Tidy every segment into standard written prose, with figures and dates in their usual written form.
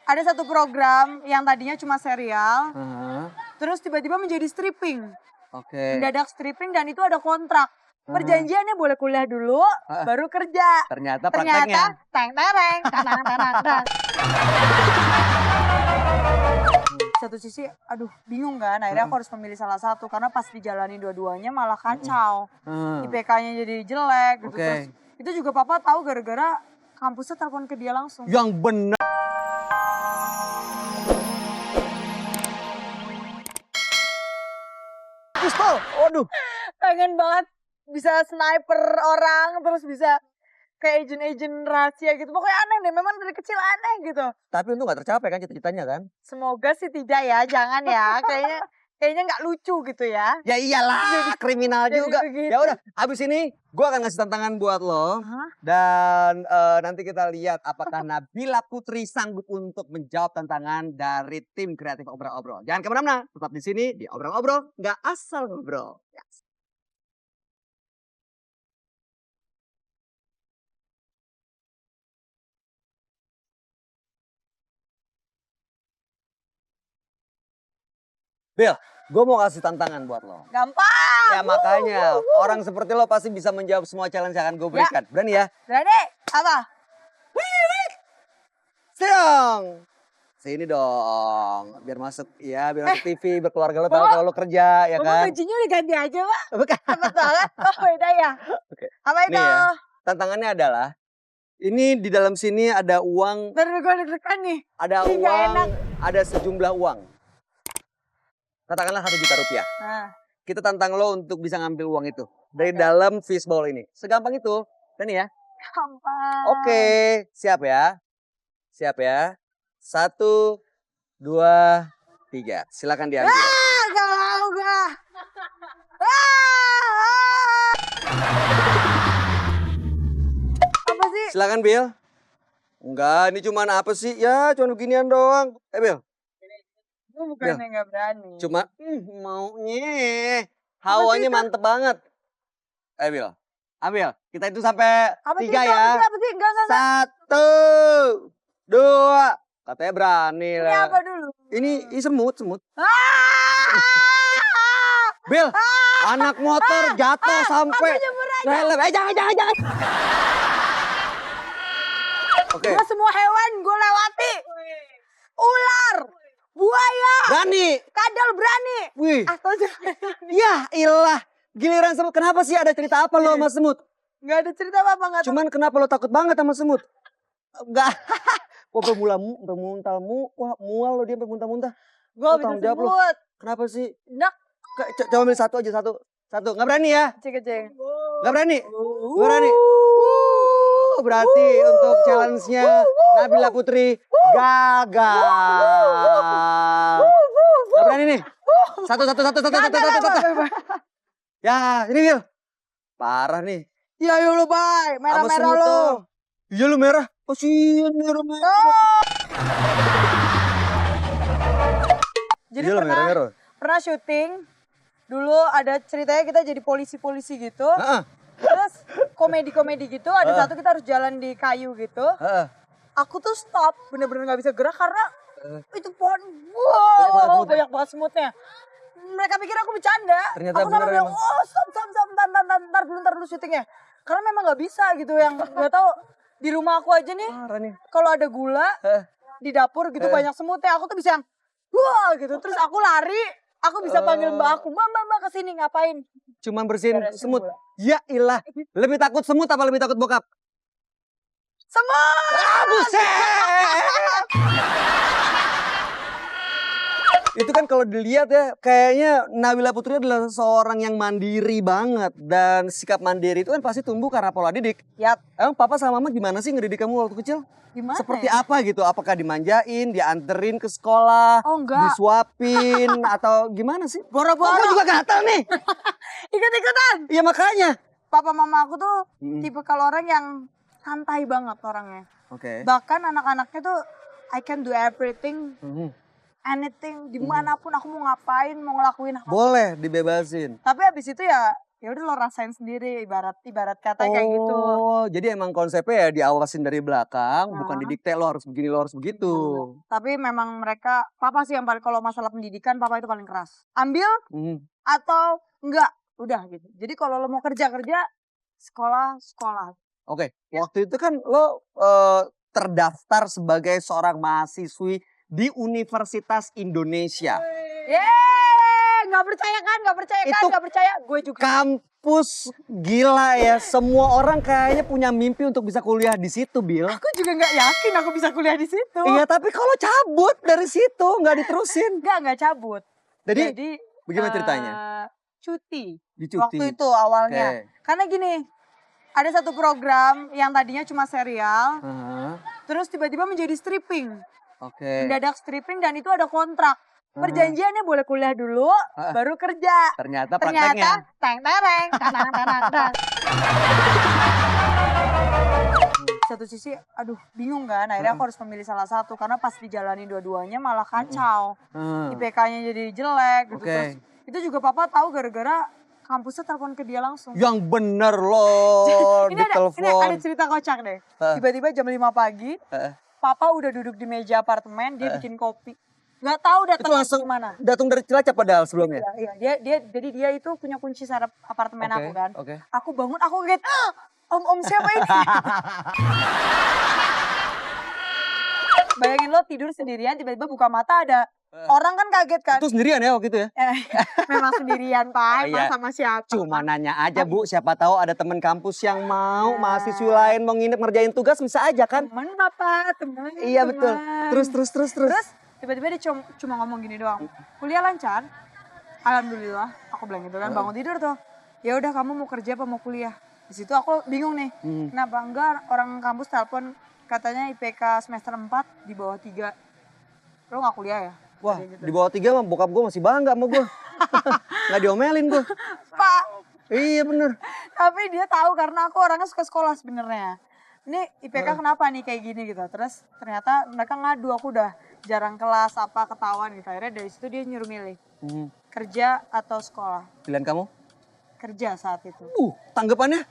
ada satu program yang tadinya cuma serial, Heeh. terus tiba-tiba menjadi stripping. Oke. Mendadak stripping dan itu ada kontrak. Perjanjiannya boleh kuliah dulu, baru kerja. Ternyata prakteknya. Teng-tereng, tang-tang-tang-tang. Satu sisi, aduh bingung kan, akhirnya aku harus memilih salah satu. Karena pas dijalani dua-duanya malah kacau. IPK-nya jadi jelek gitu. Oke. Terus itu juga papa tahu gara-gara kampusnya telepon ke dia langsung. Yang benar. Pistol, waduh. Pengen banget bisa sniper orang, terus bisa kayak agent-agent rahasia gitu. Pokoknya aneh deh, memang dari kecil aneh gitu. Tapi untung gak tercapai kan cita-citanya kan? Semoga sih tidak ya, jangan ya. Kayaknya nggak lucu gitu ya. Ya iyalah, kriminal jadi juga. begitu. Ya udah, habis ini gue akan ngasih tantangan buat lo. Hah? Dan nanti kita lihat apakah Nabila Putri sanggup untuk menjawab tantangan dari tim kreatif Obrol-Obrol. Jangan kemana-mana, tetap di sini di Obrol-Obrol, nggak asal ngobrol. Bil, gue mau kasih tantangan buat lo. Gampang. Ya makanya, orang seperti lo pasti bisa menjawab semua challenge yang akan gue berikan. Berani ya? Berani? Apa? Siang. Sini dong, biar masuk ya, biar masuk TV, biar keluarga lo tahu kalau lo kerja, ya kan? Bajunya udah ganti aja, Pak. Bukan. Cepet banget. Oh, beda ya. Oke. Apa itu? Nih ya, tantangannya adalah, ini di dalam sini ada uang, Ntar gue deg-degan nih. ada Ih, nggak enak. uang, ada sejumlah uang. Katakanlah 1 juta rupiah. Nah, Kita tantang lo untuk bisa ngambil uang itu dari dalam fishbowl ini. Segampang itu, dan ya. gampang. Oke, siap ya. Siap ya. 1, 2, 3. Silakan diambil. Gak mau gak. Apa sih? Silakan Bill. Enggak, ini cuman apa sih? Ya, cuman beginian doang. Bill. Gue bukannya gak berani. Cuma maunya. Hawanya mantep banget. Bill. Ambil. Kita itu sampai Apa 3 sih? ya. Apa sih? Enggak. 1, 2. Katanya berani Ini lah. apa dulu? Ini semut. Ah! Bill, anak motor jatuh sampai. Aku nyebur aja. Jangan. Oke. Gua semua hewan gue lewati. Ular, buaya, Berani. kadal berani. Wih. Astaga. Ya ilah. Giliran semut. Kenapa sih ada cerita apa lo sama semut? Gak ada cerita apa-apa, gak tahu. Cuman kenapa lo takut banget sama semut? Enggak. Kok mual lo dia bermuntah-muntah. Gue Lo bisa tanggung jawab lo. sebut. Kenapa sih? Nak, Coba ambil satu aja, satu. Nggak berani ya? kecil-kecil. Nggak berani? Nggak berani? Berarti untuk challenge-nya Nabila Putri gagal. Nggak berani nih? Satu. Ya, ini Wil. Parah nih. Ya lo bay, Sama merah-merah semut lo. tuh. Iya lu merah. Kasian merah. Jadi Iya lu merah. pernah syuting. Dulu ada ceritanya kita jadi polisi-polisi gitu. Heeh. Terus komedi-komedi gitu, ada satu kita harus jalan di kayu gitu. Heeh. Aku tuh stop, bener-bener gak bisa gerak karena itu pohon, banyak banget semutnya. Mereka pikir aku bercanda. Ternyata aku sampai bener bilang, emang. oh stop, ntar dulu syutingnya. Karena memang gak bisa gitu, yang gak tahu di rumah aku aja nih, Parah nih. kalau ada gula di dapur gitu banyak semutnya, aku tuh bisa yang, wah gitu. Terus aku lari, aku bisa panggil mbak aku, mbak kesini ngapain? Cuman bersihin Beresin semut. gula. Ya ilah. Lebih takut semut apa lebih takut bokap? Semut! Buset! Itu kan kalau dilihat ya, kayaknya Nabila Putri adalah seorang yang mandiri banget. Dan sikap mandiri itu kan pasti tumbuh karena pola didik. Yap. Emang papa sama mama gimana sih ngedidik kamu waktu kecil? Gimana Seperti ya? apa gitu? Apakah dimanjain, dianterin ke sekolah, Oh, enggak. disuapin, atau gimana sih? Boro-boro. Aku juga gatal nih. Ikut-ikutan. Iya makanya. Papa mama aku tuh tipe kalau orang yang santai banget orangnya. Oke. Bahkan anak-anaknya tuh I can do everything, anything, dimanapun aku mau ngapain, mau ngelakuin apa. Boleh dibebasin. Tapi habis itu ya ya udah lo rasain sendiri, ibarat kata kayak gitu. Oh, jadi emang konsepnya ya diawasin dari belakang, bukan Nah. didikte lo harus begini, lo harus begitu. Tapi memang mereka, papa sih yang paling, kalau masalah pendidikan papa itu paling keras. Ambil Mhm. atau enggak, udah gitu. Jadi kalau lo mau kerja, sekolah. Oke, waktu itu kan lo terdaftar sebagai seorang mahasiswi di Universitas Indonesia. Yeay, nggak percaya kan? Itu Nggak percaya. Gue juga. Kampus gila ya, semua orang kayaknya punya mimpi untuk bisa kuliah di situ, Bil. Aku juga nggak yakin aku bisa kuliah di situ. Iya, tapi kalau cabut dari situ nggak diterusin. Nggak cabut. Jadi bagaimana ceritanya? Cuti. Dicuti. Waktu itu awalnya. Oke. Karena gini, ada satu program yang tadinya cuma serial, terus tiba-tiba menjadi stripping. Oke. Mendadak stripping dan itu ada kontrak. Perjanjiannya boleh kuliah dulu, baru kerja. Ternyata prakteknya. Tereng. Satu sisi, aduh bingung kan, akhirnya aku harus memilih salah satu. Karena pas dijalani dua-duanya malah kacau. IPK-nya jadi jelek gitu. Terus itu juga papa tahu gara-gara kampusnya telepon ke dia langsung. Yang bener loh, ini ditelepon. ada cerita kocak deh. Tiba-tiba jam 5 pagi, papa udah duduk di meja apartemen, dia bikin kopi. Gak tahu datang langsung gimana. Datang dari Cilacap padahal sebelumnya. Iya, jadi dia itu punya kunci sarap apartemen aku kan. Oke. Aku bangun, aku kaget, om siapa ini? Bayangin lo tidur sendirian, tiba-tiba buka mata ada orang, kan kaget kan. Itu sendirian ya waktu itu ya? Memang sendirian Pak, Iya. sama siapa? Cuma nanya aja Bu, siapa tahu ada teman kampus yang mau, mahasiswa lain mau nginep ngerjain tugas bisa aja kan? Temen Bapak, temen. Iya betul. Terus. Tiba-tiba dia cuma ngomong gini doang. Kuliah lancar? Alhamdulillah, aku bilang gitu kan. Bangun tidur tuh. Ya udah, kamu mau kerja apa mau kuliah? Di situ aku bingung nih. Kenapa enggak orang kampus telepon katanya IPK semester 4 di bawah 3. Lo gak kuliah ya? Wah, Gitu. di bawah 3 mah bokap gue masih bangga sama gue. Nggak diomelin gue. Pak, Iya bener. tapi dia tahu karena aku orangnya suka sekolah sebenarnya. Ini IPK kenapa nih kayak gini gitu. Terus ternyata mereka ngadu, aku udah jarang kelas apa ketahuan gitu. Akhirnya dari situ dia nyuruh milih kerja atau sekolah. Pilihan kamu? Kerja saat itu. Tanggapannya?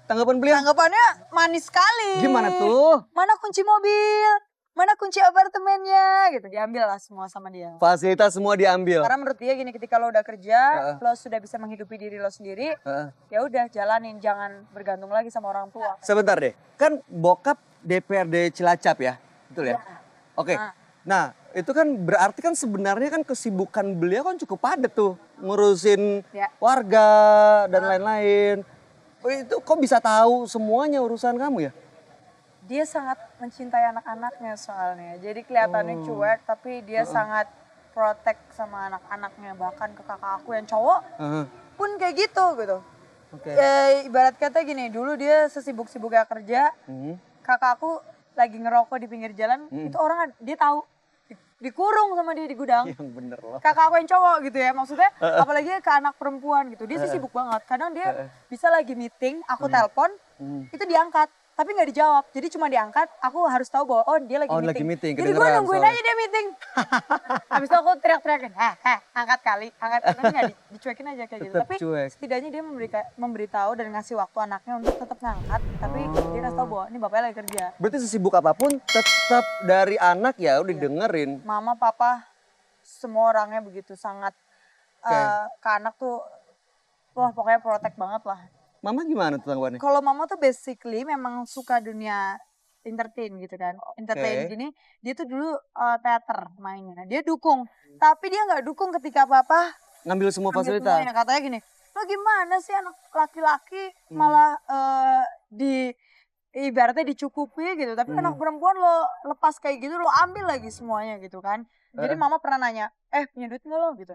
Tanggapan beliau? Tanggapannya manis sekali. Gimana tuh? Mana kunci mobil? Mana kunci apartemennya? Gitu, diambil lah semua sama dia. Fasilitas semua diambil. Karena menurut dia gini, ketika lo udah kerja, lo sudah bisa menghidupi diri lo sendiri, ya udah jalanin, jangan bergantung lagi sama orang tua. Sebentar deh, kan bokap DPRD Cilacap ya, betul ya? Oke, nah itu kan berarti kan sebenarnya kan kesibukan beliau kan cukup padat tuh, ngurusin warga dan lain-lain. Itu kok bisa tahu semuanya urusan kamu ya? Dia sangat mencintai anak-anaknya soalnya, jadi kelihatannya cuek, tapi dia sangat protect sama anak-anaknya, bahkan ke kakak aku yang cowok pun kayak gitu. Ya, ibarat kata gini, dulu dia sesibuk-sibuknya kerja, kakak aku lagi ngerokok di pinggir jalan, itu orang dia tahu, dikurung sama dia di gudang. Yang bener loh. Kakak aku yang cowok gitu ya, maksudnya apalagi ke anak perempuan gitu, dia sih sibuk banget. Kadang dia bisa lagi meeting, aku telepon, itu diangkat. Tapi nggak dijawab, jadi cuma diangkat, aku harus tahu bahwa dia lagi meeting. Jadi gue nungguin aja dia meeting. Habis itu aku teriak-teriakin, angkat kali, nanti nggak dicuekin aja kayak gitu. Tapi setidaknya dia memberitahu dan ngasih waktu anaknya untuk tetap ngangkat, tapi dia kasih tahu bahwa ini bapaknya lagi kerja. Berarti sesibuk apapun tetap dari anak ya udah dengerin. Mama, papa, semua orangnya begitu sangat ke anak tuh, wah pokoknya protect banget lah. Mama gimana tuh tanggapannya? Kalau mama tuh basically memang suka dunia entertain gitu kan. Entertain gini, dia tuh dulu teater mainnya. Dia dukung, tapi dia nggak dukung ketika papa ngambil semua fasilitas. Semuanya. Katanya gini, lo gimana sih anak laki-laki malah ibaratnya dicukupi gitu. Tapi anak perempuan lo lepas kayak gitu, lo ambil lagi semuanya gitu kan. Jadi mama pernah nanya, punya duit nggak lo gitu?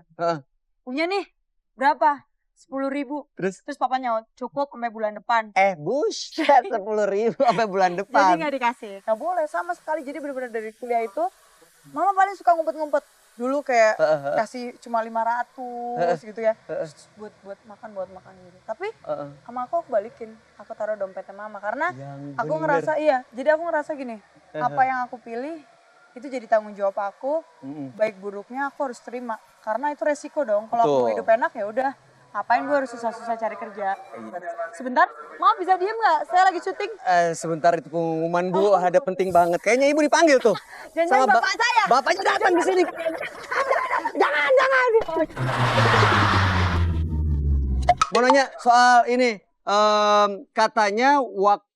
Punya nih, berapa? 10.000. Terus papa nyaut, cukup sampai bulan depan. Buset, 10.000 sampai bulan depan. Jadi gak dikasih, gak boleh sama sekali. Jadi benar-benar dari kuliah itu, mama paling suka ngumpet-ngumpet. Dulu kayak kasih cuma 500 gitu ya. Buat makan gitu. Tapi sama aku balikin, aku taruh dompetnya mama. Karena aku ngerasa, jadi aku ngerasa gini, apa yang aku pilih, itu jadi tanggung jawab aku, baik buruknya aku harus terima. Karena itu resiko dong, kalau aku mau hidup enak ya udah. Ngapain gue harus susah-susah cari kerja? Sebentar, maaf bisa diem nggak? Saya lagi syuting. Sebentar itu pengumuman Bu, ada penting banget. Kayaknya Ibu dipanggil tuh. Jangan bapak saya. Bapaknya datang di sini. Jangan. Mau nanya soal ini, katanya waktu